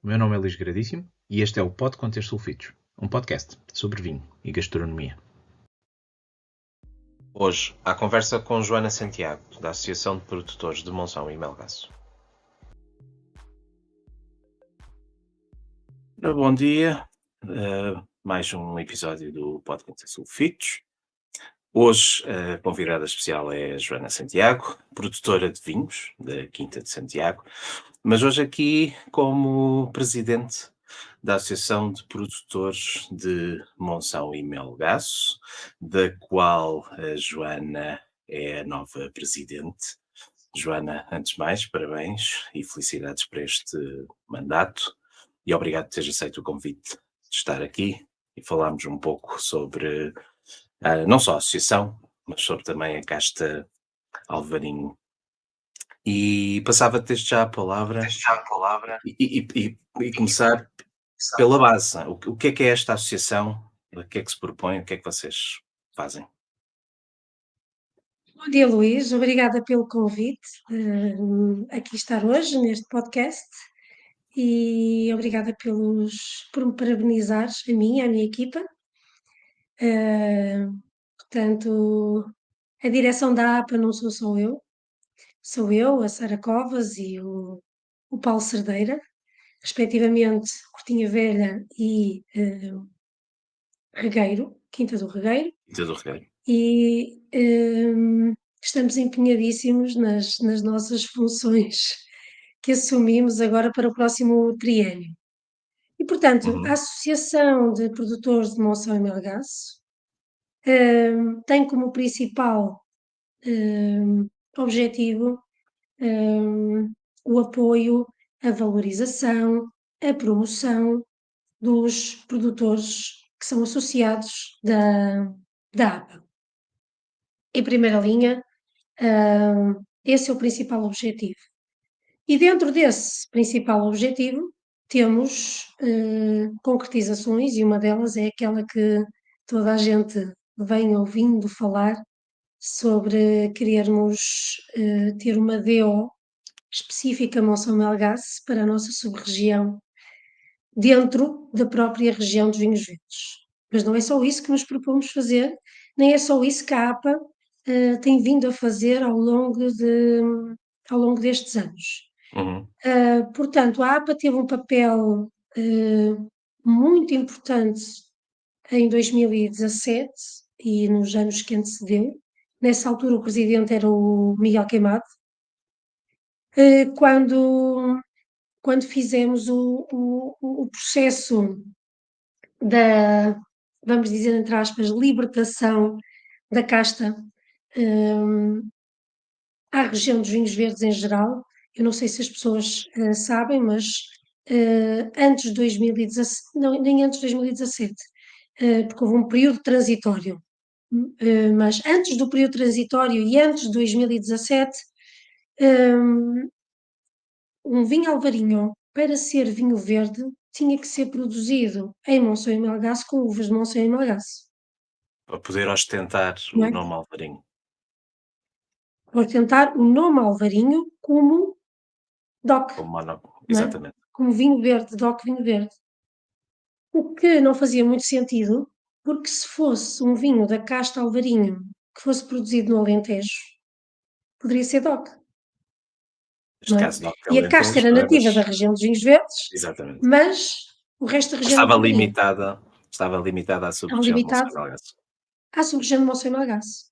O meu nome é Luís Gradíssimo e este é o Pod Conter Sulfitos, um podcast sobre vinho e gastronomia. Hoje, há conversa com Joana Santiago, da Associação de Produtores de Monção e Melgaço. Bom dia, mais um episódio do Pod Conter Sulfitos. Hoje a convidada especial é a Joana Santiago, produtora de vinhos da Quinta de Santiago, mas hoje aqui como presidente da Associação de Produtores de Monção e Melgaço, da qual a Joana é a nova presidente. Joana, antes de mais, parabéns e felicidades para este mandato e obrigado por teres aceito o convite de estar aqui e falarmos um pouco sobre não só a associação, mas sobre também a casta Alvarinho. E passava-te desde já a palavra e começar pela base. O que é esta associação? O que é que se propõe? O que é que vocês fazem? Bom dia, Luís. Obrigada pelo convite, aqui estar hoje neste podcast e obrigada por me parabenizares, a mim e à minha equipa. Portanto, a direção da APA não sou só eu, sou eu, a Sara Covas e o Paulo Cerdeira, respectivamente Cortinha Velha e Regueiro, Quinta do Regueiro. Quinta do Regueiro. E estamos empenhadíssimos nas nossas funções que assumimos agora para o próximo triênio. E, portanto, a Associação de Produtores de Monção e Melgaço tem como principal objetivo o apoio, a valorização, a promoção dos produtores que são associados da APA. Em primeira linha, esse é o principal objetivo. E dentro desse principal objetivo, temos concretizações, e uma delas é aquela que toda a gente vem ouvindo falar sobre querermos ter uma DO específica Monção Melgaço para a nossa sub-região, dentro da própria região dos vinhos verdes. Mas não é só isso que nos propomos fazer, nem é só isso que a APA tem vindo a fazer ao longo destes anos. Portanto, a APA teve um papel muito importante em 2017 e nos anos que antecedeu. Nessa altura o presidente era o Miguel Queimado. Quando fizemos o processo da, vamos dizer entre aspas, libertação da casta à região dos vinhos verdes em geral. Eu não sei se as pessoas sabem, mas antes de 2017, não, nem antes de 2017, porque houve um período transitório, mas antes do período transitório e antes de 2017, um vinho alvarinho, para ser vinho verde, tinha que ser produzido em Monção e Melgaço com uvas de Monção e Melgaço. Para poder ostentar Não é? o nome Alvarinho. Vou tentar o nome alvarinho como DOC, Exatamente. como vinho verde, DOC vinho verde. O que não fazia muito sentido, porque se fosse um vinho da casta alvarinho que fosse produzido no Alentejo, poderia ser DOC. Neste caso, DOC E a casta era nativa da região dos vinhos verdes, exatamente. mas o resto da região Estava limitada à sub-região de Monção e Melgaço. À sub-região de Monção e Melgaço.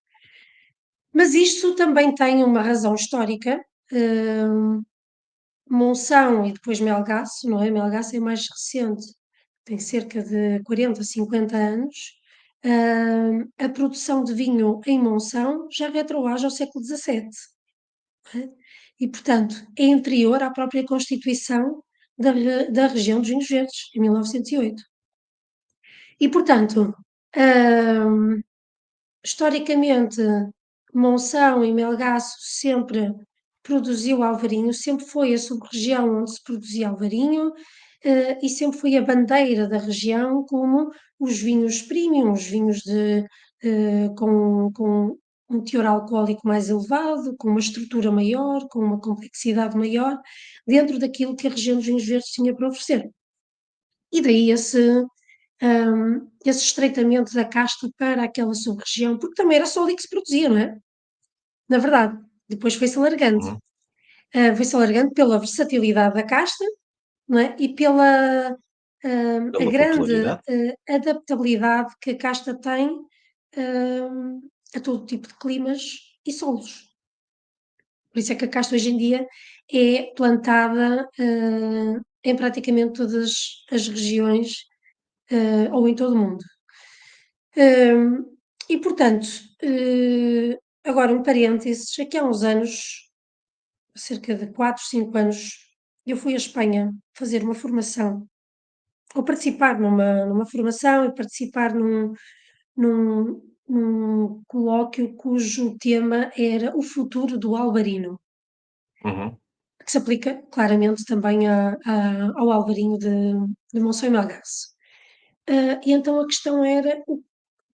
Mas isto também tem uma razão histórica. Monção e depois Melgaço, não é? Melgaço é mais recente, tem cerca de 40, 50 anos. A produção de vinho em Monção já retroage ao século XVII. E, portanto, é anterior à própria constituição da região dos vinhos verdes, em 1908. E, portanto, historicamente, Monção e Melgaço sempre produziu alvarinho, sempre foi a sub-região onde se produzia alvarinho e sempre foi a bandeira da região como os vinhos premium, os vinhos com um teor alcoólico mais elevado, com uma estrutura maior, com uma complexidade maior, dentro daquilo que a região dos vinhos verdes tinha para oferecer. E daí esse estreitamento da casta para aquela sub-região, porque também era só ali que se produzia, não é? Na verdade, depois foi-se alargando. Uhum. Foi-se alargando pela versatilidade da casta, não é? E pela a Pela grande popularidade. adaptabilidade que a casta tem a todo tipo de climas e solos. Por isso é que a casta hoje em dia é plantada em praticamente todas as regiões ou em todo o mundo. E portanto, agora um parênteses, aqui há uns anos, cerca de 4, 5 anos, eu fui à Espanha fazer uma formação, ou participar numa formação e participar num colóquio cujo tema era o futuro do albarino, Uhum. que se aplica claramente também ao alvarinho de Monção e Melgaço. E então a questão era,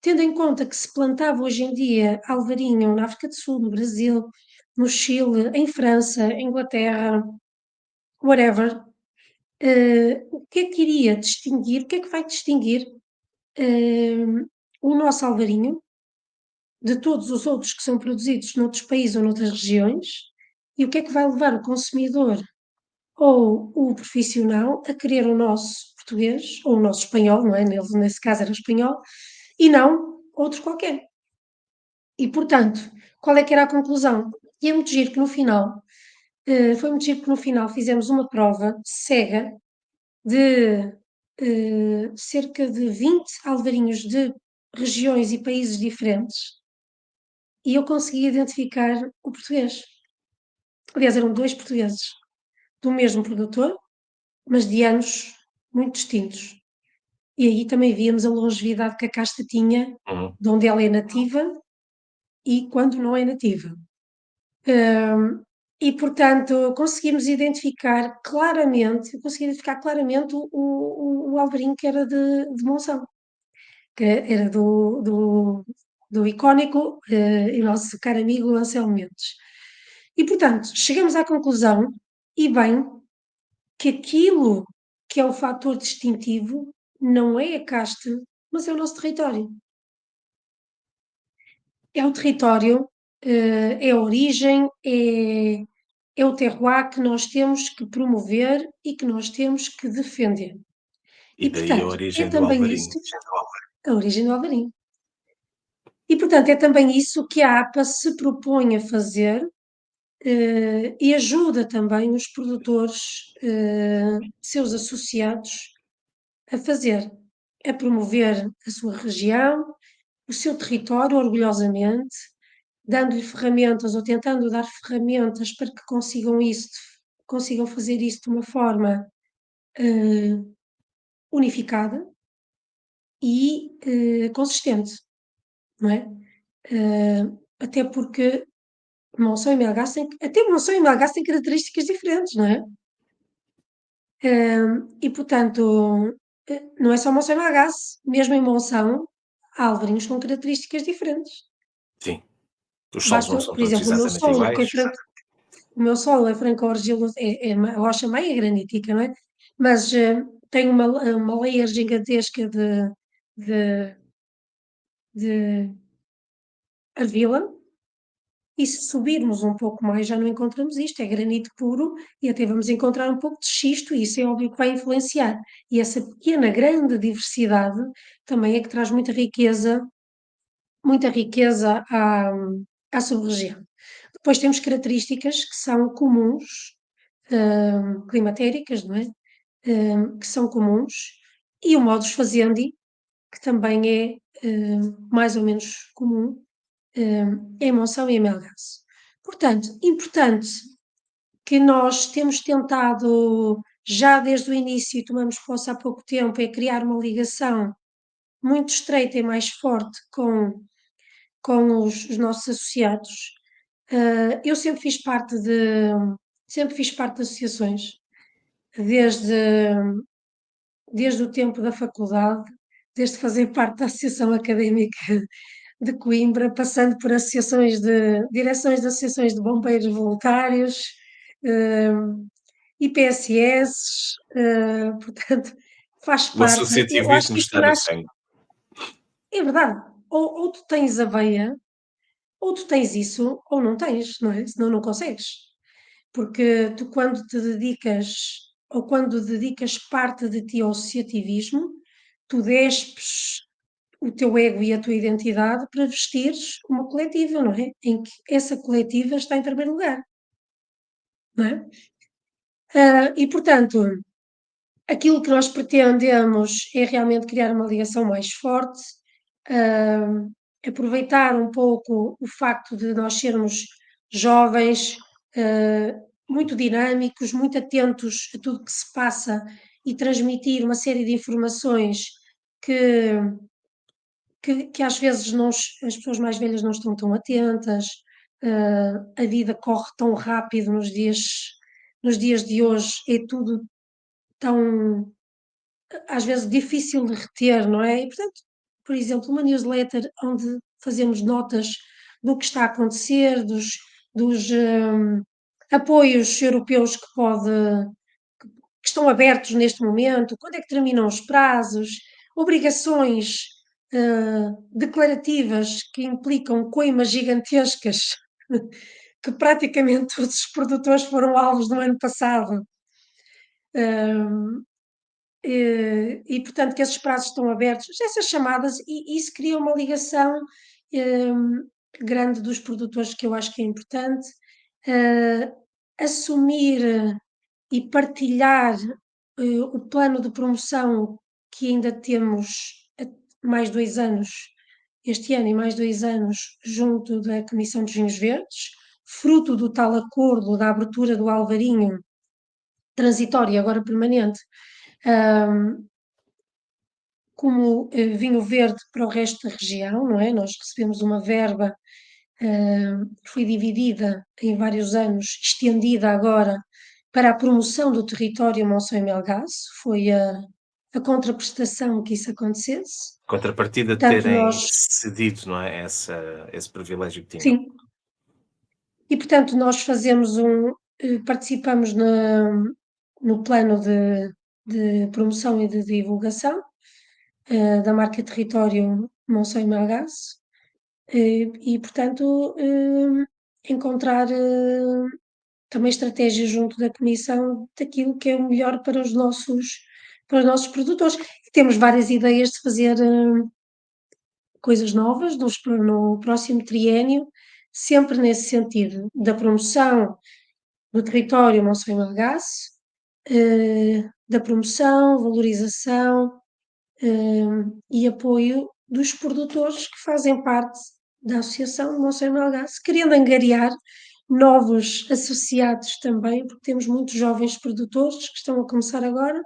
tendo em conta que se plantava hoje em dia alvarinho na África do Sul, no Brasil, no Chile, em França, Inglaterra, whatever, o que é que iria distinguir, o que é que vai distinguir o nosso alvarinho de todos os outros que são produzidos noutros países ou noutras regiões, e o que é que vai levar o consumidor ou o profissional a querer o nosso português, ou o nosso espanhol, não é? Nesse caso era espanhol, e não outro qualquer. E, portanto, qual é que era a conclusão? E é muito giro que no final, foi muito giro que no final fizemos uma prova cega de cerca de 20 alvarinhos de regiões e países diferentes e eu consegui identificar o português. Aliás, eram dois portugueses, do mesmo produtor, mas de anos muito distintos. E aí também víamos a longevidade que a casta tinha, Uhum. de onde ela é nativa e quando não é nativa. E, portanto, conseguimos identificar claramente, o alvarinho que era de Monção, que era do icónico e nosso caro amigo Anselmo Mendes. E, portanto, chegamos à conclusão, e bem, que aquilo que é o fator distintivo não é a casta, mas é o nosso território. É o território, é a origem, é o terroir que nós temos que promover e que nós temos que defender. E E, daí a portanto, é origem do também alvarinho. isto, a origem do alvarinho. E, portanto, é também isso que a APA se propõe a fazer e ajuda também os produtores, seus associados, a fazer, a promover a sua região, o seu território, orgulhosamente, dando-lhe ferramentas ou tentando dar ferramentas para que consigam fazer isso de uma forma unificada e consistente, não é? Até porque Monção e Melgaço até Monção e Melgaço têm características diferentes, não é? E portanto, não é só Monção e Melgaço, mesmo em Monção há alvarinhos com características diferentes. Sim. Os solos não Basta, são por todos exemplo, exatamente iguais. o meu solo é franco-argiloso, é uma rocha meia granítica, não é? Mas tem uma layer gigantesca de, de argila, e se subirmos um pouco mais já não encontramos isto, é granito puro e até vamos encontrar um pouco de xisto e isso é óbvio que vai influenciar. E essa pequena, grande diversidade também é que traz muita riqueza à sub-região. Depois temos características que são comuns, climatéricas, não é? Que são comuns, e o modus fazendi, que também é mais ou menos comum em Monção e em Melgaço. Portanto, importante que nós temos tentado, já desde o início, e tomamos posse há pouco tempo, é criar uma ligação muito estreita e mais forte com os nossos associados. Eu sempre fiz parte de associações, desde, desde o tempo da faculdade, desde fazer parte da associação académica de Coimbra, passando por direções de associações de bombeiros voluntários, IPSS, portanto, faz O parte. Eu acho associativismo que isto está no nasce, sangue. é verdade, ou tu tens a veia, ou tu tens isso, ou não tens, não é? Senão não consegues. Porque tu, quando te dedicas, ou quando dedicas parte de ti ao associativismo, tu despes o teu ego e a tua identidade para vestires uma coletiva, não é? Em que essa coletiva está em primeiro lugar, não é? E, portanto, aquilo que nós pretendemos é realmente criar uma ligação mais forte, ah, aproveitar um pouco o facto de nós sermos jovens, muito dinâmicos, muito atentos a tudo que se passa e transmitir uma série de informações que, que às vezes as pessoas mais velhas não estão tão atentas, a vida corre tão rápido nos dias de hoje, é tudo tão às vezes difícil de reter, não é? E, portanto, por exemplo, uma newsletter onde fazemos notas do que está a acontecer, dos apoios europeus que estão abertos neste momento, quando é que terminam os prazos, obrigações declarativas que implicam coimas gigantescas que praticamente todos os produtores foram alvos no ano passado. Portanto, que esses prazos estão abertos, essas chamadas, e isso cria uma ligação grande dos produtores, que eu acho que é importante. Assumir e partilhar o plano de promoção que ainda temos mais 2 anos, este ano e mais 2 anos, junto da Comissão dos Vinhos Verdes, fruto do tal acordo da abertura do Alvarinho, transitório e agora permanente, como vinho verde para o resto da região, não é? Nós recebemos uma verba que foi dividida em vários anos, estendida agora para a promoção do território Monção e Melgaço, foi a contraprestação que isso acontecesse. Contrapartida de Portanto, terem nós, cedido, não é, esse privilégio que tinham. sim, e portanto nós participamos no plano de promoção e de divulgação da marca Território Monção e Melgaço, e portanto encontrar também estratégias junto da Comissão daquilo que é o melhor para os nossos produtores. E temos várias ideias de fazer coisas novas no próximo triênio, sempre nesse sentido da promoção do território Monção e Melgaço, da promoção, valorização e apoio dos produtores que fazem parte da Associação de Monção e Melgaço, querendo angariar novos associados também, porque temos muitos jovens produtores que estão a começar agora,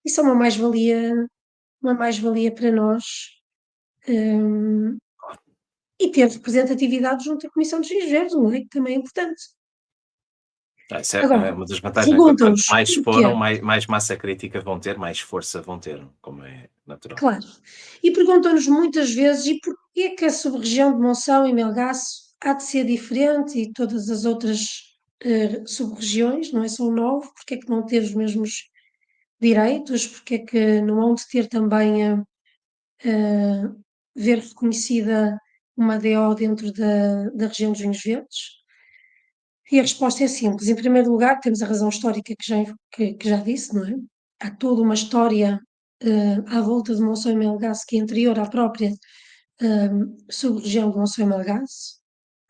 e são uma mais-valia para nós, e ter representatividade junto à Comissão dos Vinhos Verdes, não é? Que também é importante. Isso é Agora, uma das vantagens. Quanto perguntam-nos mais o que exporam, é. mais massa crítica vão ter, mais força vão ter, como é natural. Claro. E perguntam-nos muitas vezes: e porquê que a sub-região de Monção e Melgaço há de ser diferente e todas as outras sub-regiões, não é? São 9, porque é que não ter os mesmos direitos? Porque é que não hão de ter também ver reconhecida uma DO dentro da região dos Vinhos Verdes? E a resposta é simples. Em primeiro lugar, temos a razão histórica que já disse, não é? Há toda uma história à volta de Monção e Melgaço que é anterior à própria sub-região de Monção e Melgaço,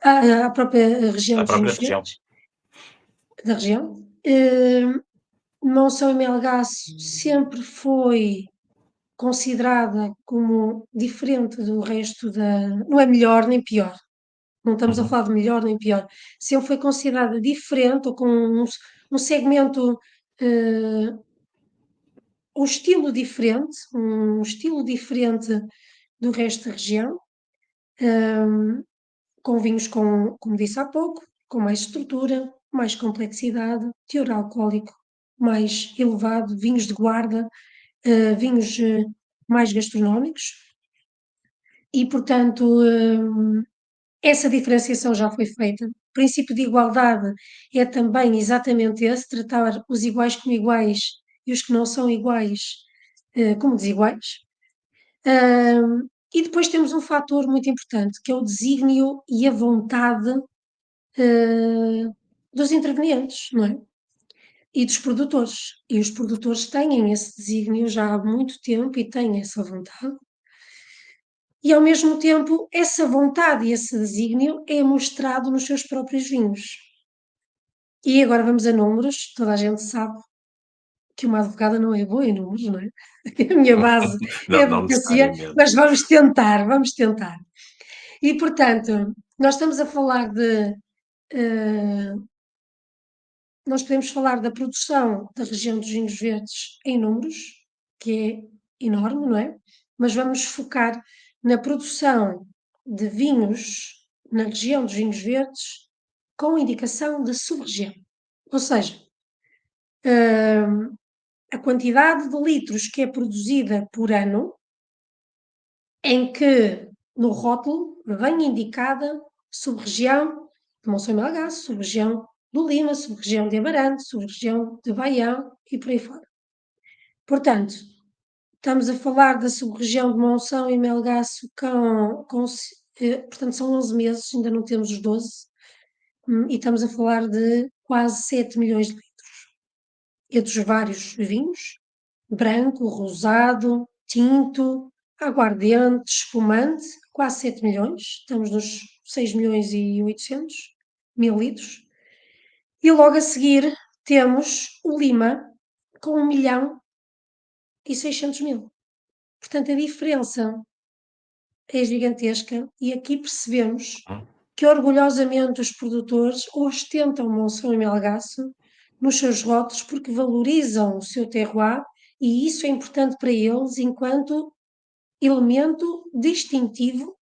à própria região A dos própria Vinhos região. Verdes, da região. Monção e Melgaço sempre foi considerada como diferente do resto não é melhor nem pior, não estamos a Uhum. falar de melhor nem pior, sempre foi considerada diferente ou com um segmento, um estilo diferente do resto da região, com vinhos como disse há pouco, com mais estrutura, mais complexidade, teor alcoólico mais elevado, vinhos de guarda, vinhos mais gastronómicos. e, portanto, essa diferenciação já foi feita. O princípio de igualdade é também exatamente esse, tratar os iguais como iguais e os que não são iguais como desiguais. E depois temos um fator muito importante, que é o desígnio e a vontade dos intervenientes, não é? E dos produtores. E os produtores têm esse desígnio já há muito tempo e têm essa vontade. E, ao mesmo tempo, essa vontade e esse desígnio é mostrado nos seus próprios vinhos. E agora vamos a números. Toda a gente sabe que uma advogada não é boa em números, não é? A minha base é a Não advocacia, necessariamente. mas vamos tentar, vamos tentar. E, portanto, nós estamos a falar de. Nós podemos falar da produção da região dos vinhos verdes em números, que é enorme, não é? Mas vamos focar na produção de vinhos na região dos vinhos verdes com indicação de sub-região. Ou seja, a quantidade de litros que é produzida por ano, em que no rótulo vem indicada sub-região de Monção e Melgaço, sub-região do Lima, sub-região de Amarante, sub-região de Baião e por aí fora. Portanto, estamos a falar da sub-região de Monção e Melgaço portanto, são 11 meses, ainda não temos os 12, e estamos a falar de quase 7 milhões de litros. Entre os vários vinhos, branco, rosado, tinto, aguardente, espumante, quase 7 milhões, estamos nos 6 milhões e 800 mil litros. E logo a seguir temos o Lima com 1 milhão e 600 mil. Portanto, a diferença é gigantesca e aqui percebemos que orgulhosamente os produtores ostentam Monção e Melgaço nos seus rótulos porque valorizam o seu terroir e isso é importante para eles enquanto elemento distintivo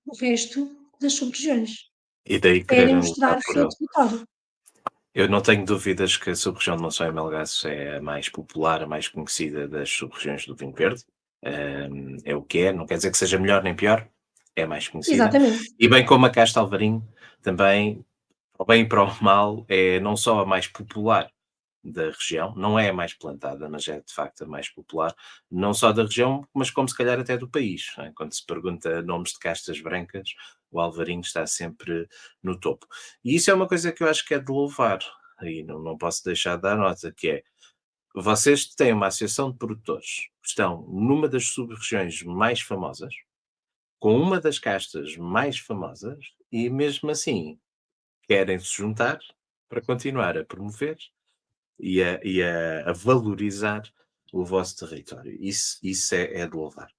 do resto das sub-regiões. E daí Querem quererem lutar mostrar o por seu ele. território. Eu não tenho dúvidas que a sub-região de Monção e Melgaço é a mais popular, a mais conhecida das sub-regiões do vinho verde. É o que é, não quer dizer que seja melhor nem pior, é a mais conhecida. Exatamente. E bem como a Casta Alvarinho, também, para o bem e para o mal, é não só a mais popular da região, não é a mais plantada, mas é de facto a mais popular, não só da região, mas como se calhar até do país. Não é? Quando se pergunta nomes de castas brancas, o Alvarinho está sempre no topo. E isso é uma coisa que eu acho que é de louvar, aí não posso deixar de dar nota, que é, vocês têm uma associação de produtores que estão numa das sub-regiões mais famosas, com uma das castas mais famosas, e mesmo assim querem se juntar para continuar a promover e a valorizar o vosso território. Isso é de louvar.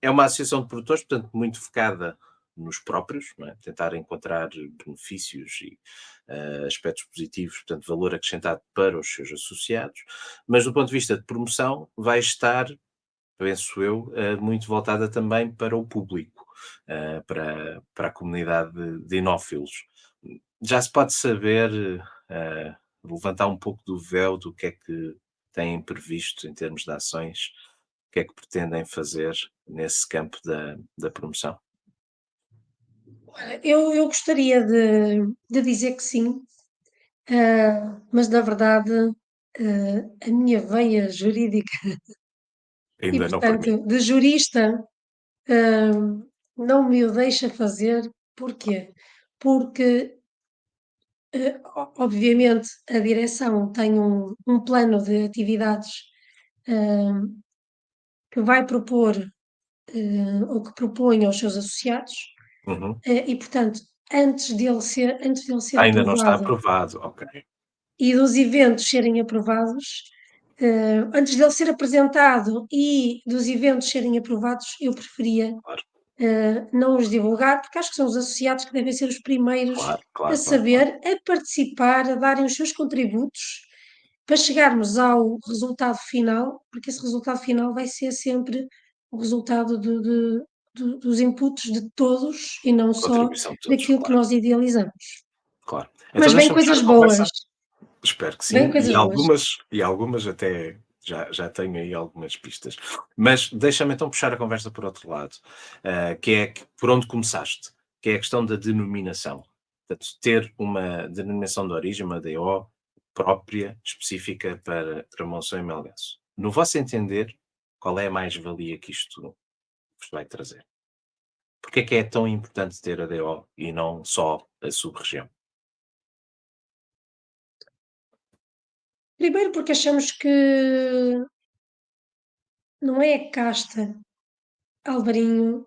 É uma associação de produtores, portanto, muito focada nos próprios, não é? Tentar encontrar benefícios e aspectos positivos, portanto, valor acrescentado para os seus associados, mas do ponto de vista de promoção, vai estar, penso eu, muito voltada também para o público, para a comunidade de enófilos. Já se pode saber, levantar um pouco do véu do que é que têm previsto em termos de ações, o que é que pretendem fazer nesse campo da promoção? Olha, eu gostaria de dizer que sim, mas na verdade a minha veia jurídica e, Ainda não permite. portanto, de jurista, não me o deixa fazer. Porquê? Porque, obviamente, a direção tem um plano de atividades hum, que vai propor ou que propõe aos seus associados, Uhum. e, portanto, antes dele ser Ainda não está aprovado aprovado, ok. e dos eventos serem aprovados, antes dele ser apresentado e dos eventos serem aprovados, eu preferia Claro, não os divulgar, porque acho que são os associados que devem ser os primeiros claro, a claro, claro, claro. saber, a participar, a darem os seus contributos para chegarmos ao resultado final, porque esse resultado final vai ser sempre o resultado dos inputs de todos e não só Contribuição de todos, daquilo que claro, nós idealizamos. claro. Mas Então vêm deixa-me fechar coisas a boas, conversa. Espero que vêm sim, coisas boas. e algumas até já tenho aí algumas pistas. Mas deixa-me então puxar a conversa por outro lado, que é por onde começaste, que é a questão da denominação. Portanto, ter uma denominação de origem, uma DO própria, específica para Monção e Melgaço. No vosso entender, qual é a mais-valia que isto vos vai trazer? Porque é que é tão importante ter a DO e não só a sub-região? Primeiro porque achamos que não é a casta Alvarinho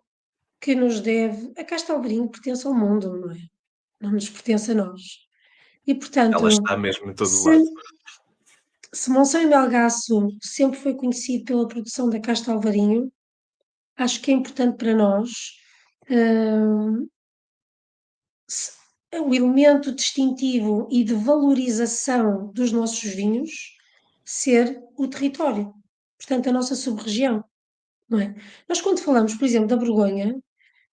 que nos deve. A casta Alvarinho pertence ao mundo, não é? Não nos pertence a nós. E Ela portanto, está mesmo em todo o se, lado. se Monção e Melgaço sempre foi conhecido pela produção da casta Alvarinho, acho que é importante para nós hum, se- o elemento distintivo e de valorização dos nossos vinhos ser o território, portanto, a nossa sub-região, não é? Nós, quando falamos, por exemplo, da Borgonha,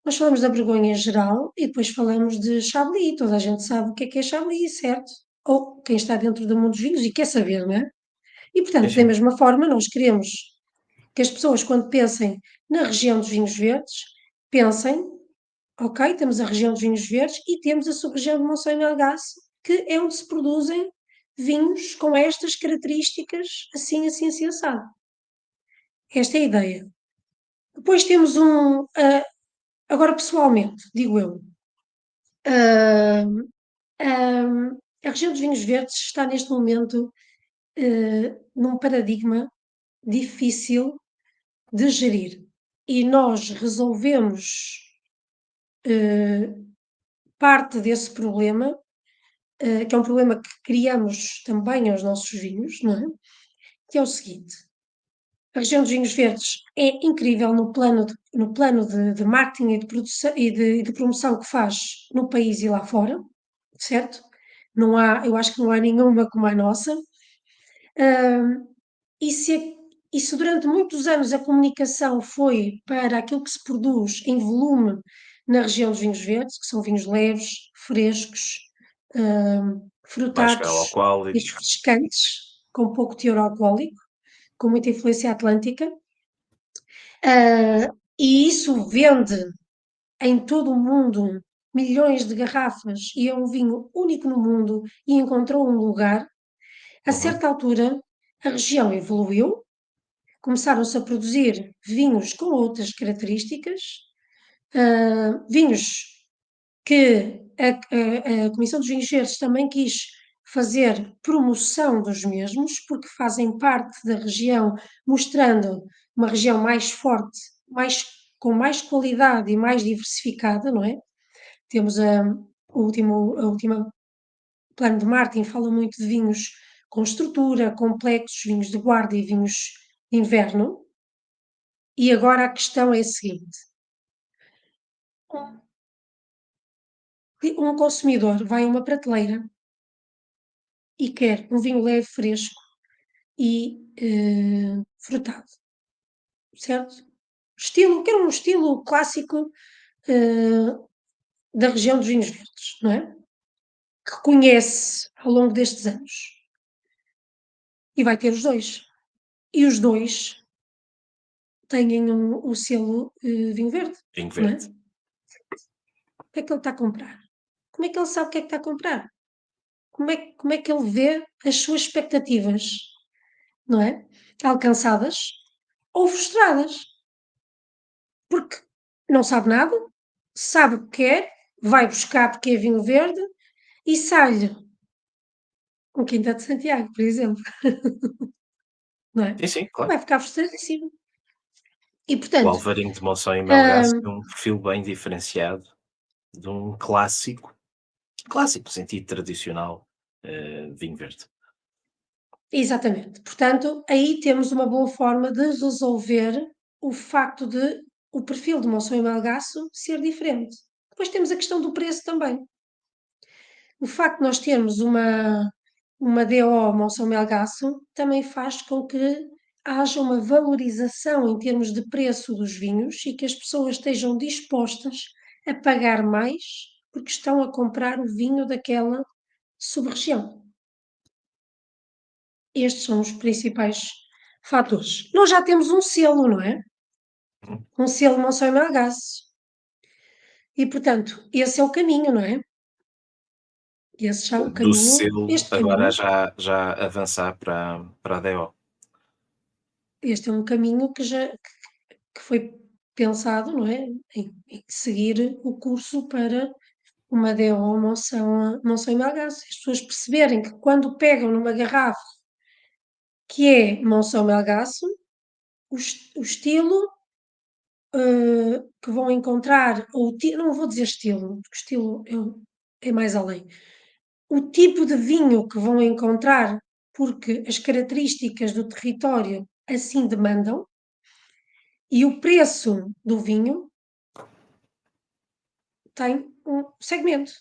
nós falamos da Borgonha em geral e depois falamos de Chablis, toda a gente sabe o que é Chablis, certo? Ou quem está dentro do mundo dos vinhos e quer saber, não é? E, Sim, portanto, da sim. mesma forma, nós queremos que as pessoas, quando pensem na região dos vinhos verdes, pensem, ok, temos a região dos vinhos verdes e temos a sub-região de Monção e Melgaço, que é onde se produzem vinhos com estas características, assim, assim, assim, assado. Esta é a ideia. Depois temos agora pessoalmente, digo eu, ah, a região dos vinhos verdes está neste momento num paradigma difícil de gerir. E nós resolvemos parte desse problema, que é um problema que criamos também aos nossos vinhos, não é? Que é o seguinte: a região dos vinhos verdes é incrível no plano de marketing e de produção e de promoção que faz no país e lá fora, certo? Não há, eu acho que não há nenhuma como a nossa. Hum, e se durante muitos anos a comunicação foi para aquilo que se produz em volume na região dos vinhos verdes, que são vinhos leves, frescos, Baixo grau frutados e alcoólico. refrescantes, com pouco teor alcoólico, com muita influência atlântica, e isso vende em todo o mundo milhões de garrafas e é um vinho único no mundo e encontrou um lugar. A Uhum. certa altura, a região evoluiu, começaram-se a produzir vinhos com outras características, vinhos que a Comissão dos Vinhos Verdes também quis fazer promoção dos mesmos, porque fazem parte da região, mostrando uma região mais forte, com mais qualidade e mais diversificada, não é? Temos a última plano de marketing fala muito de vinhos com estrutura, complexos, vinhos de guarda e vinhos de inverno. E agora a questão é a seguinte: um consumidor vai a uma prateleira e quer um vinho leve, fresco e frutado, certo? Quer um estilo clássico eh, da região dos vinhos verdes, não é? Que conhece ao longo destes anos. E vai ter os dois. E os dois têm o selo vinho verde, Vinho não é? verde. O que é que ele está a comprar? Como é que ele sabe o que é que está a comprar? Como é que ele vê as suas expectativas, não é? Alcançadas ou frustradas? Porque não sabe nada, sabe o que quer, vai buscar porque é vinho verde e sai-lhe um Quinta de Santiago, por exemplo, não é? Sim, sim, claro. Vai ficar frustradíssimo. E O portanto, Alvarinho de Monção e Melgaço hum, tem um perfil bem diferenciado de um clássico no sentido tradicional, vinho verde. exatamente. Portanto, aí temos uma boa forma de resolver o facto de o perfil de Monção e Melgaço ser diferente. Depois temos a questão do preço também. O facto de nós termos uma DO Monção Melgaço também faz com que haja uma valorização em termos de preço dos vinhos e que as pessoas estejam dispostas a pagar mais porque estão a comprar o vinho daquela sub-região. Estes são os principais fatores. Nós já temos um selo, não é? Uhum. Um selo Monção e Melgaço. E, portanto, esse é o caminho, não é? Esse já é o Do caminho, selo, este agora caminho, já avançar para a DO. este é um caminho que foi pensado, não é? Em seguir o curso para uma DO Monção e Melgaço. As pessoas perceberem que quando pegam numa garrafa que é Monção Melgaço, o estilo que vão encontrar, ou não vou dizer estilo, porque estilo é mais além. O tipo de vinho que vão encontrar, porque as características do território assim demandam, e o preço do vinho tem um segmento.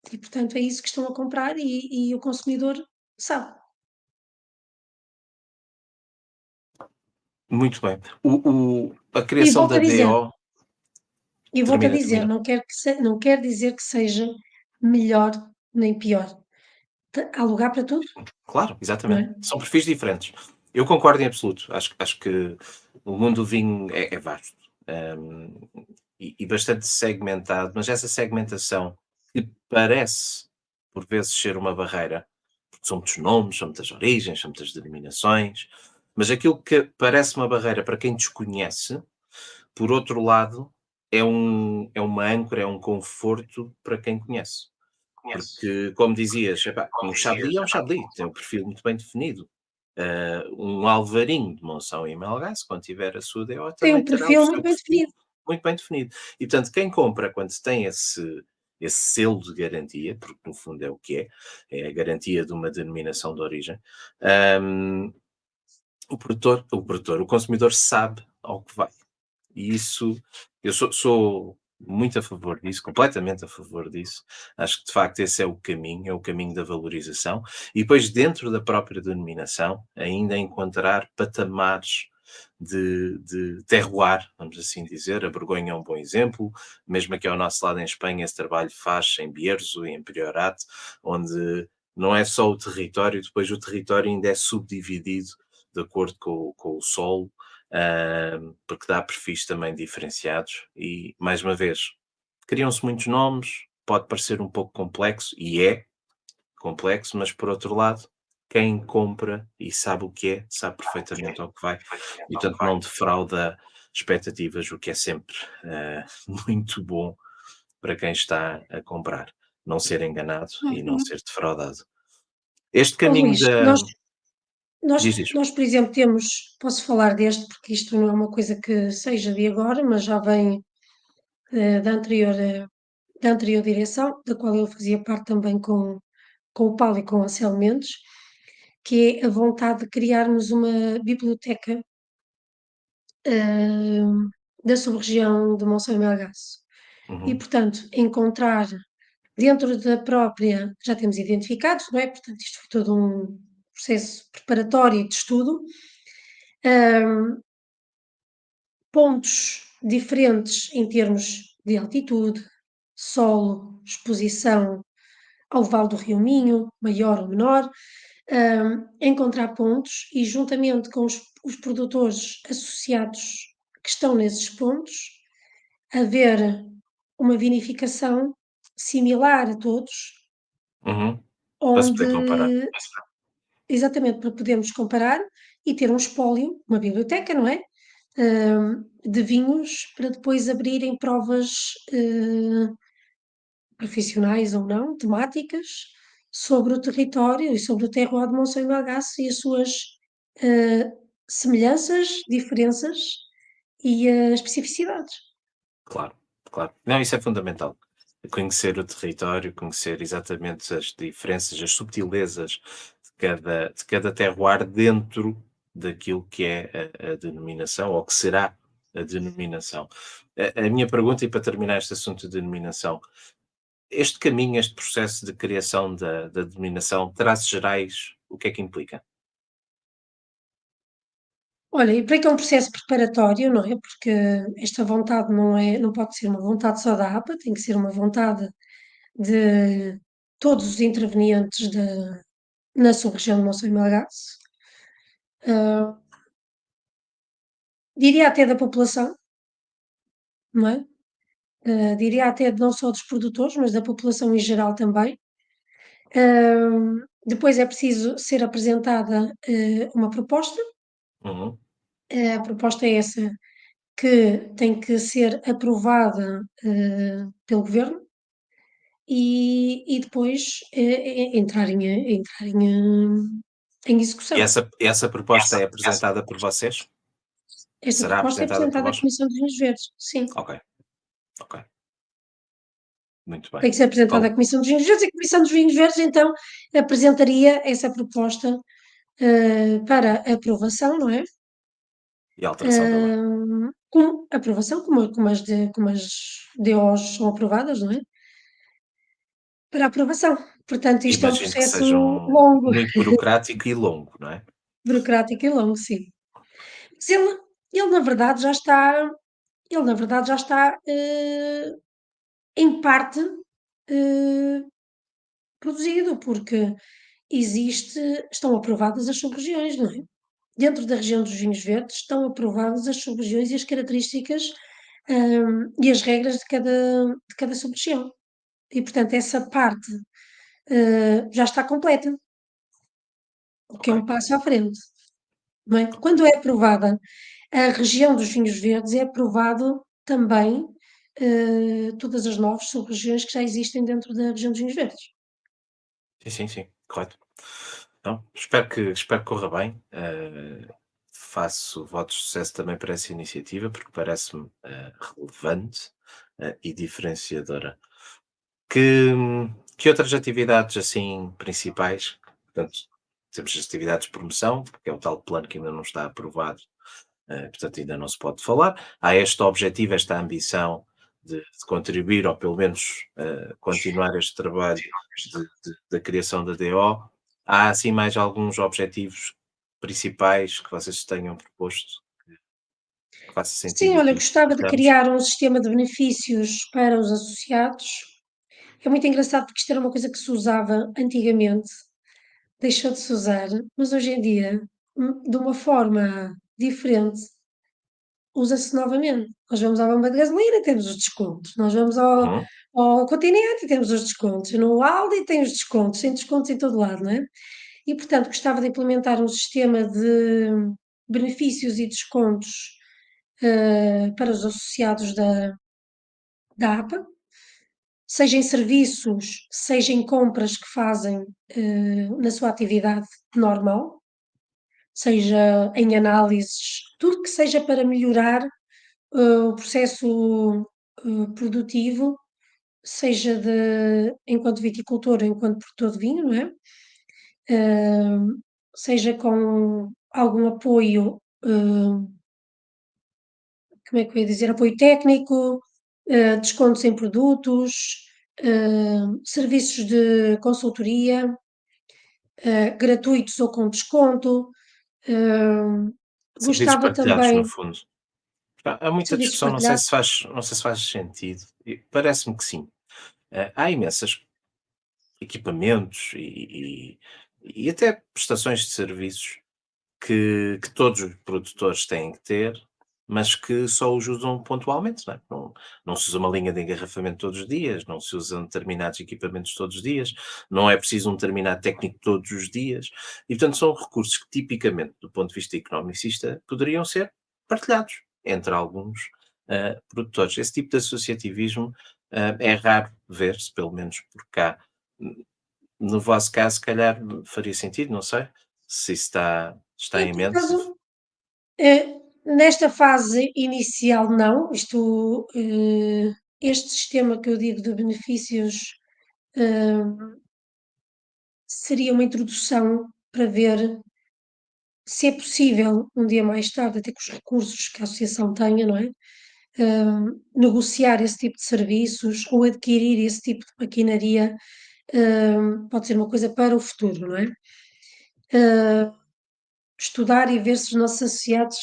E, portanto, é isso que estão a comprar e o consumidor sabe. Muito bem. A E criação volto da a dizer, DO, e volto a termina, dizer, termina. não quer dizer que seja melhor nem pior. Há lugar para tudo, Claro, não exatamente. é? São perfis diferentes. Eu concordo em absoluto. Acho que o mundo do vinho é vasto, hum, e bastante segmentado, mas essa segmentação que parece, por vezes, ser uma barreira, porque são muitos nomes, são muitas origens, são muitas denominações, mas aquilo que parece uma barreira para quem desconhece, por outro lado, é uma âncora, é um conforto para quem conhece. Porque, como dizias, epá, um Chablis é um Chablis, tem um perfil muito bem definido. Um Alvarinho de Monção e Melgaço, quando tiver a sua DO, Tem um também terá o perfil muito seu bem perfil definido. muito bem definido. E, portanto, quem compra quando tem esse selo de garantia, porque no fundo é o que é a garantia de uma denominação de origem, hum, o consumidor sabe ao que vai. E isso, eu sou muito a favor disso, completamente a favor disso. Acho que de facto esse é o caminho da valorização. E depois, dentro da própria denominação, ainda encontrar patamares de terroir, vamos assim dizer. A Borgonha é um bom exemplo, mesmo aqui ao nosso lado em Espanha, esse trabalho faz em Bierzo e em Priorat, onde não é só o território, depois o território ainda é subdividido de acordo com o solo, porque dá perfis também diferenciados e, mais uma vez, criam-se muitos nomes, pode parecer um pouco complexo, e é complexo, mas por outro lado, quem compra e sabe o que é, sabe perfeitamente ao que vai, e portanto não defrauda expectativas, o que é sempre muito bom para quem está a comprar. Não ser enganado e não Uhum. ser defraudado. Este Ó caminho Luís, da. Diz. por exemplo, posso falar deste, porque isto não é uma coisa que seja de agora, mas já vem da anterior direção, da qual eu fazia parte também com o Paulo e com a Anselmo Mendes, que é a vontade de criarmos uma biblioteca hum, da sub-região de Monção e Melgaço. E, Uhum, portanto, encontrar dentro da própria, já temos identificados, não é? Portanto, isto foi todo um processo preparatório e de estudo, hum, pontos diferentes em termos de altitude, solo, exposição ao Vale do Rio Minho, maior ou menor, encontrar pontos e, juntamente com os produtores associados que estão nesses pontos, haver uma vinificação similar a todos, uhum. Para se poder comparar. onde, exatamente, para podermos comparar e ter um espólio, uma biblioteca, não é? De vinhos para depois abrirem provas profissionais ou não, temáticas, sobre o território e sobre o terroir de Monção e Melgaço e as suas eh, semelhanças, diferenças e especificidades. Claro, claro. Não, isso é fundamental. Conhecer o território, conhecer exatamente as diferenças, as subtilezas de cada terroir dentro daquilo que é a denominação, ou que será a denominação. A minha pergunta, e para terminar este assunto de denominação, este caminho, este processo de criação da denominação, traços gerais, o que é que implica? Olha, e para que é um processo preparatório, não é? Porque esta vontade não pode ser uma vontade só da APA, tem que ser uma vontade de todos os intervenientes na sub-região de Monção e Melgaço. diria até da população, não é? Diria até não só dos produtores, mas da população em geral também. Depois é preciso ser apresentada, uma proposta. Uhum. A proposta é essa, que tem que ser aprovada, pelo governo e depois, entrar em E execução. essa proposta é apresentada por vocês? Esta Será proposta é apresentada por apresentada à vós? Comissão dos Vinhos Verdes, sim. Ok, ok. Muito bem. Tem que ser apresentada à Qual Comissão dos Vinhos Verdes e a Comissão dos Vinhos Verdes então apresentaria essa proposta, para aprovação, não é? e a alteração também. Com aprovação, como as DOs são aprovadas, não é? Para aprovação. Portanto, isto é um Imagino que processo seja longo, muito burocrático e longo, não é? burocrático e longo, sim. Mas ele na verdade já está, em parte, eh, produzido, porque estão aprovadas as sub-regiões, não é? Dentro da região dos vinhos verdes estão aprovadas as sub-regiões e as características, e as regras de cada sub-região. E portanto essa parte, já está completa, o que é Ok. um passo à frente, não é? Quando é aprovada a região dos vinhos verdes, é aprovado também, todas as 9 sub-regiões que já existem dentro da região dos vinhos verdes. Sim, sim, sim, correto. Então, espero que corra bem. Faço votos de sucesso também para essa iniciativa, porque parece-me relevante e diferenciadora. Que, que outras atividades assim principais? Portanto, temos as atividades de promoção, porque é o tal plano que ainda não está aprovado, portanto ainda não se pode falar. Há este objetivo, esta ambição de contribuir, ou pelo menos continuar este trabalho da criação da DO. Há assim mais alguns objetivos principais que vocês tenham proposto, que faça Sim, sentido olha, aqui gostava de partilharmos? criar um sistema de benefícios para os associados. É muito engraçado porque isto era uma coisa que se usava antigamente, deixou de se usar, mas hoje em dia, de uma forma diferente, usa-se novamente. Nós vamos à bomba de gasolina e temos os descontos, nós vamos ao Uhum. ao Continente e temos os descontos, no Aldi tem os descontos, tem descontos em todo lado, não é? E portanto gostava de implementar um sistema de benefícios e descontos, para os associados da APA, seja em serviços, seja em compras que fazem, na sua atividade normal, seja em análises, tudo que seja para melhorar, o processo, produtivo, seja enquanto viticultor ou enquanto produtor de vinho, não é? Seja com algum apoio, como é que eu ia dizer? Apoio técnico, descontos em produtos, serviços de consultoria, gratuitos ou com desconto. Hum, Serviços Gostava partilhados, no também fundo. Há muita serviços discussão, não sei partilhados. se faz, não sei se faz sentido. Parece-me que sim. Há imensas equipamentos e até prestações de serviços que todos os produtores têm que ter, mas que só os usam pontualmente, não é? Não se usa uma linha de engarrafamento todos os dias, não se usam determinados equipamentos todos os dias, não é preciso um determinado técnico todos os dias, e portanto são recursos que tipicamente, do ponto de vista economicista, poderiam ser partilhados entre alguns produtores. Esse tipo de associativismo é raro ver-se, pelo menos por cá. No vosso caso, se calhar faria sentido, não sei, se isso está Eu, em por mente. acaso, nesta fase inicial, não. Este sistema que eu digo de benefícios, eh, seria uma introdução para ver se é possível, um dia mais tarde, até com os recursos que a associação tenha, não é? Negociar esse tipo de serviços ou adquirir esse tipo de maquinaria, pode ser uma coisa para o futuro, não é? Eh, Estudar e ver se os nossos associados,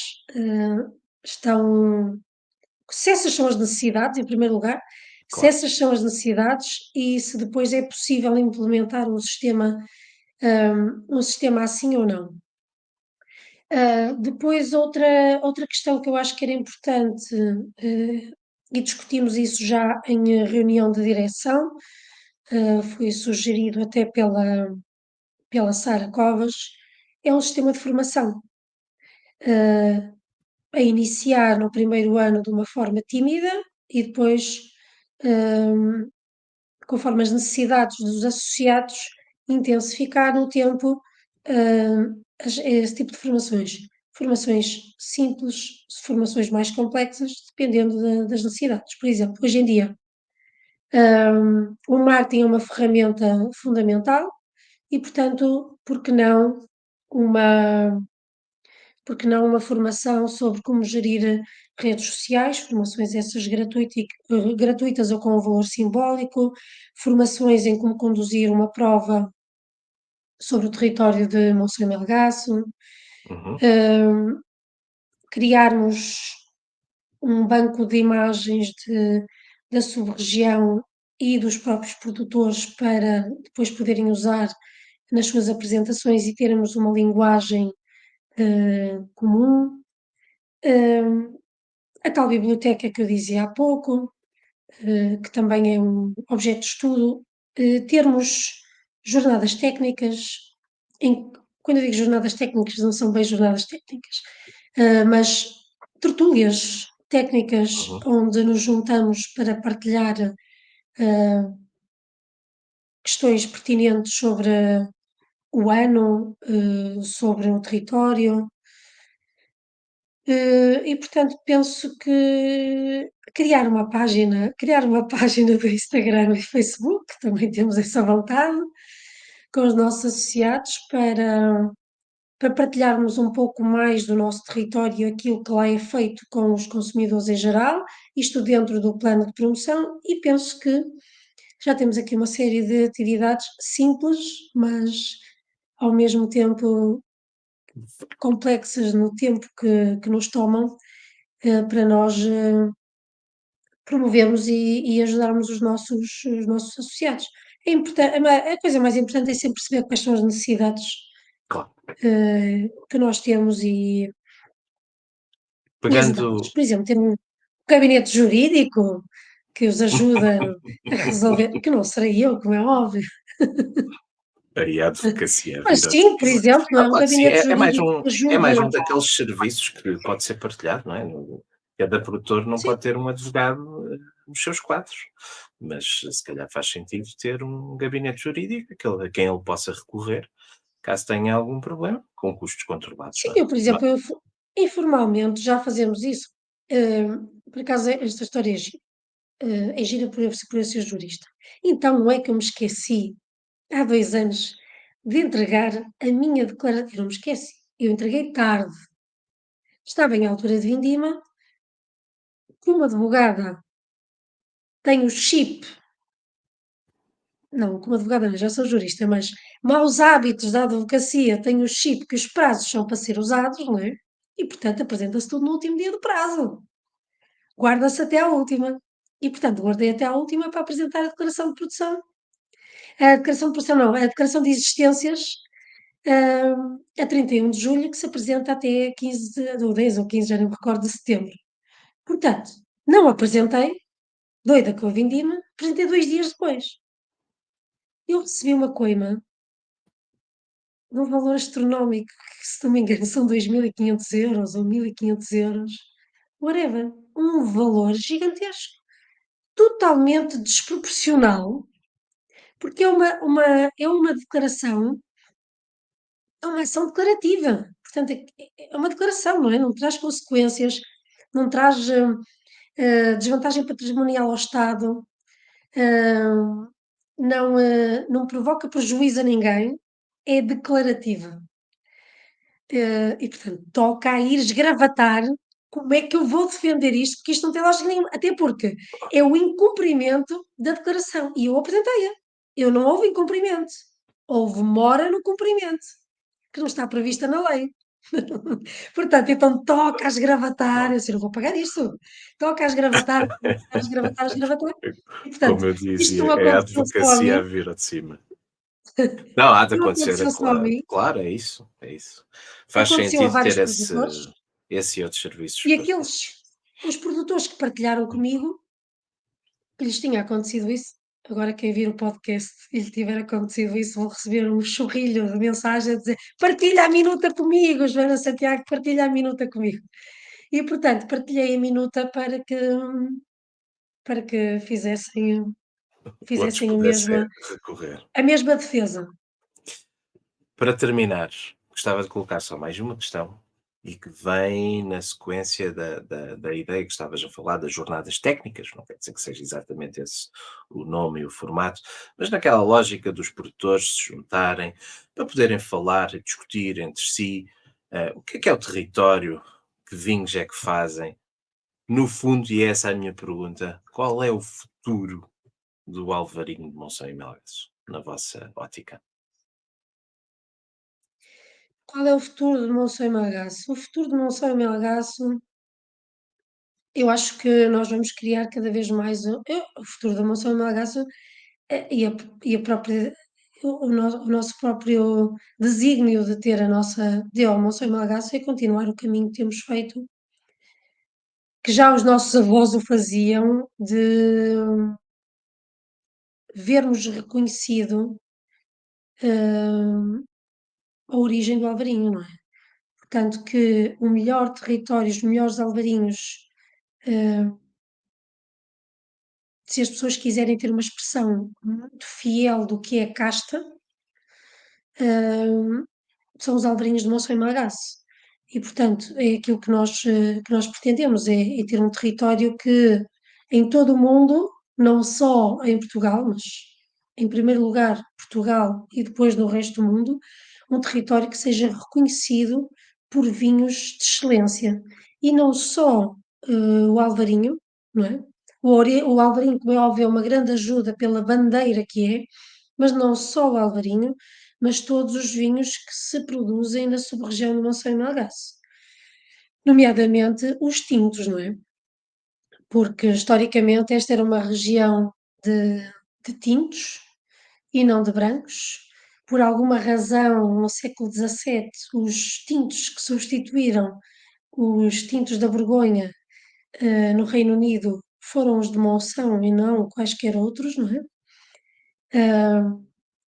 estão se essas são as necessidades, em primeiro lugar, se Claro. essas são as necessidades e se depois é possível implementar um sistema assim ou não. Depois outra questão que eu acho que era importante, e discutimos isso já em reunião de direção, foi sugerido até pela Sara Covas, é um sistema de formação. A iniciar no primeiro ano de uma forma tímida e depois, conforme as necessidades dos associados, intensificar no tempo, esse tipo de formações. Formações simples, formações mais complexas, dependendo das necessidades. Por exemplo, hoje em dia, o marketing é uma ferramenta fundamental e, portanto, uma por que não uma formação sobre como gerir redes sociais, formações essas gratuitas ou com um valor simbólico, formações em como conduzir uma prova sobre o território de Monção e Melgaço, Uhum. criarmos um banco de imagens da sub-região e dos próprios produtores para depois poderem usar nas suas apresentações e termos uma linguagem comum. A tal biblioteca que eu dizia há pouco, que também é um objeto de estudo, termos jornadas técnicas, quando eu digo jornadas técnicas, não são bem jornadas técnicas, mas tertúlias técnicas Uhum. onde nos juntamos para partilhar questões pertinentes sobre o ano, sobre o território. E portanto penso que criar uma página do Instagram e Facebook, também temos essa vontade, com os nossos associados para partilharmos um pouco mais do nosso território e aquilo que lá é feito com os consumidores em geral, isto dentro do plano de promoção, e penso que já temos aqui uma série de atividades simples, mas ao mesmo tempo complexas no tempo que nos tomam, para nós promovermos e ajudarmos os nossos associados. A coisa mais importante é sempre perceber quais são as necessidades Claro. que nós temos e ajudá-los. Pegando. Por exemplo, ter um gabinete jurídico que os ajuda a resolver, que não serei eu, como é óbvio, Aí a advocacia a mas vir ao de sim, por cima. exemplo, não é? Um Claro que sim, gabinete é jurídico que mais ajude. um daqueles serviços que pode ser partilhado, não é? Cada produtor não Sim, pode ter um advogado nos seus quadros, mas se calhar faz sentido ter um gabinete jurídico a quem ele possa recorrer, caso tenha algum problema, com custos controlados, sim, não é? eu, por exemplo, informalmente já fazemos isso. Por acaso, esta história é gira por eu ser jurista. Então, não é que eu me esqueci, há 2 anos, de entregar a minha declaração. Eu não me esqueci, eu entreguei tarde. Estava em altura de vindima, que uma advogada tem o chip, não, como advogada não, já sou jurista, mas maus hábitos da advocacia, tem o chip que os prazos são para ser usados, não é? E, portanto, apresenta-se tudo no último dia do prazo. Guarda-se até à última. E, portanto, guardei até à última para apresentar a declaração de produção. A declaração de produção não, a declaração de existências, a 31 de julho, que se apresenta até 15 ou 10 ou 15, já não me recordo, de setembro. Portanto, não apresentei, doida com a vindima, apresentei 2 dias depois. Eu recebi uma coima de um valor astronómico, que se não me engano são 2.500 € ou 1.500 €, whatever, um valor gigantesco, totalmente desproporcional, porque é uma declaração, é uma ação declarativa, portanto é uma declaração, não é? Não traz consequências, não traz, desvantagem patrimonial ao Estado, hã, não provoca prejuízo a ninguém, é declarativa. E portanto, toca a ir esgravatar como é que eu vou defender isto, porque isto não tem lógica nenhuma, até porque é o incumprimento da declaração e eu apresentei-a. Não houve incumprimento, houve mora no cumprimento, que não está prevista na lei. Portanto, então toca a esgravatar, eu assim: "Não vou pagar isto", toca a esgravatar, a esgravatar, a esgravatar, e portanto, Como eu isto dizia, não é a aconteceu só a advocacia a mim. vir ao de cima. Não, há de Não acontecer, aconteceu só a claro, mim, claro, é isso, é isso. Faz aconteceu a sentido ter vários produtores, esse e outros serviços e para os produtores que partilharam comigo, que lhes tinha acontecido isso, agora quem vir o podcast e lhe tiver acontecido isso, vão receber um chorrilho de mensagem a dizer: "Partilha a minuta comigo, Joana Santiago, partilha a minuta comigo". E portanto, partilhei a minuta para que outros fizessem pudessem recorrer. a mesma defesa. Para terminar, gostava de colocar só mais uma questão e que vem na sequência da ideia que estavas a falar das jornadas técnicas, não quer dizer que seja exatamente esse o nome e o formato, mas naquela lógica dos produtores se juntarem para poderem falar e discutir entre si o que é o território, que vinhos é que fazem. No fundo, e essa é a minha pergunta, qual é o futuro do Alvarinho de Monção e Melgaço, na vossa ótica? Qual é o futuro de Monção e Melgaço? O futuro de Monção e Melgaço, eu acho que nós vamos criar cada vez mais o futuro da Monção e Melgaço, e a própria o nosso próprio desígnio de ter a nossa Monção e Melgaço é continuar o caminho que temos feito, que já os nossos avós o faziam, de vermos reconhecido, hã, a origem do Alvarinho, não é? Portanto, que o melhor território, os melhores alvarinhos, hã, se as pessoas quiserem ter uma expressão muito fiel do que é casta, hã, são os alvarinhos de Monção e Malgace. E, portanto, é aquilo que nós pretendemos, é ter um território que, em todo o mundo, não só em Portugal, mas em primeiro lugar Portugal e depois no resto do mundo, um território que seja reconhecido por vinhos de excelência. E não só, o alvarinho, não é? O alvarinho, como é óbvio, é uma grande ajuda pela bandeira que é, mas não só o alvarinho, mas todos os vinhos que se produzem na sub-região do Monção e Melgaço, nomeadamente os tintos, não é? Porque historicamente esta era uma região de, de tintos e não de brancos. Por alguma razão, no século XVII, os tintos que substituíram os tintos da Borgonha, no Reino Unido, foram os de Monção e não quaisquer outros, não é?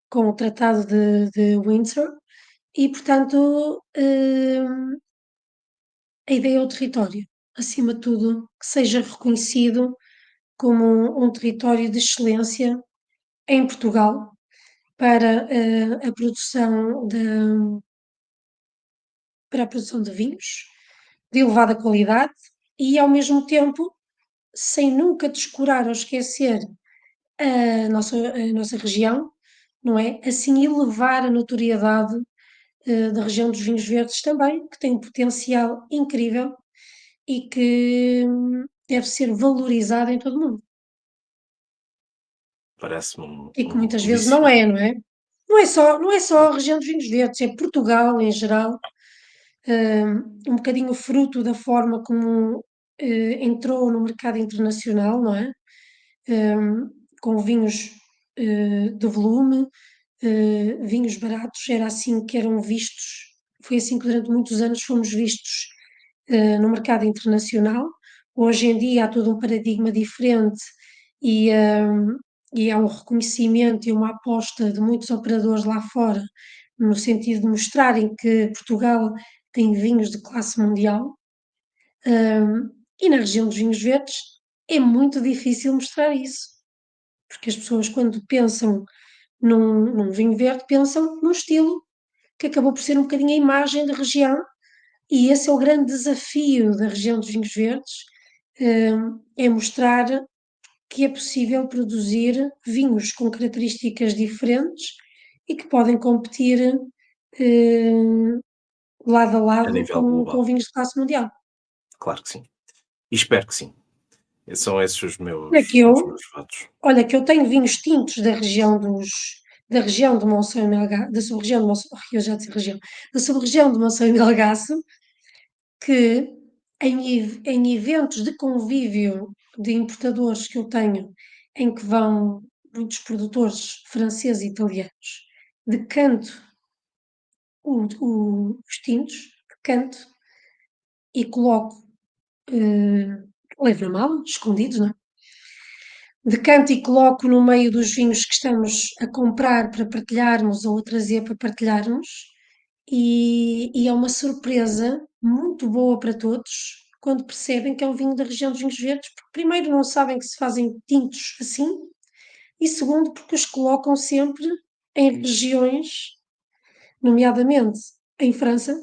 Com o Tratado de Windsor, e portanto, a ideia é o território, acima de tudo, que seja reconhecido como um território de excelência em Portugal para a produção de vinhos de elevada qualidade e, ao mesmo tempo, sem nunca descurar ou esquecer a nossa região, não é? Assim elevar a notoriedade da região dos vinhos verdes também, que tem um potencial incrível e que deve ser valorizada em todo o mundo. Parece-me E que muitas um vezes não belíssimo. é, não é? Não é só a região dos vinhos verdes, é Portugal em geral, um bocadinho fruto da forma como entrou no mercado internacional, não é? Hum, com vinhos de volume, vinhos baratos, era assim que eram vistos, foi assim que durante muitos anos fomos vistos no mercado internacional. Hoje em dia há todo um paradigma diferente e, e há um reconhecimento e uma aposta de muitos operadores lá fora, no sentido de mostrarem que Portugal tem vinhos de classe mundial. E na região dos vinhos verdes é muito difícil mostrar isso, porque as pessoas, quando pensam num vinho verde, pensam num estilo que acabou por ser um bocadinho a imagem da região, e esse é o grande desafio da região dos vinhos verdes, é mostrar que é possível produzir vinhos com características diferentes e que podem competir lado a A lado nível com global. vinhos de classe mundial. Claro que sim. E espero que sim. São esses Olha que os eu meus votos. olha que eu tenho vinhos tintos da região de Monção e da sub-região de Monção, ai, eu já disse região, da sub-região de Monção e Melgaço, que em eventos de convívio de importadores que eu tenho, em que vão muitos produtores franceses e italianos, decanto os tintos, decanto e coloco, levo na mala, escondidos, não é? Decanto e coloco no meio dos vinhos que estamos a comprar para partilharmos ou a trazer para partilharmos, e é uma surpresa muito boa para todos quando percebem que é um vinho da região dos vinhos verdes, porque primeiro não sabem que se fazem tintos assim, e segundo porque os colocam sempre em regiões, nomeadamente em França,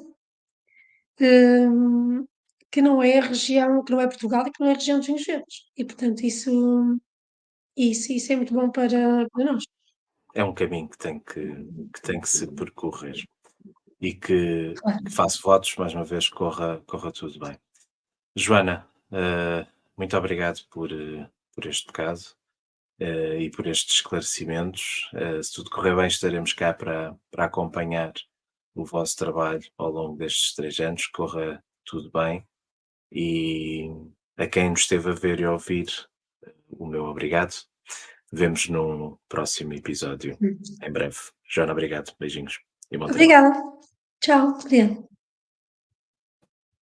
que não é a região, que não é Portugal e que não é a região dos vinhos verdes. E portanto isso é muito bom para nós. É um caminho que tem que se percorrer e que Claro. faço votos, mais uma vez, corra tudo bem. Joana, muito obrigado por este bocado e por estes esclarecimentos. Se tudo correr bem, estaremos cá para acompanhar o vosso trabalho ao longo destes 3 anos. Corra tudo bem e a quem nos esteve a ver e a ouvir, o meu obrigado. Vemos num próximo episódio em breve. Joana, obrigado. Beijinhos e bom trabalho. Obrigada. Tchau, Adriana.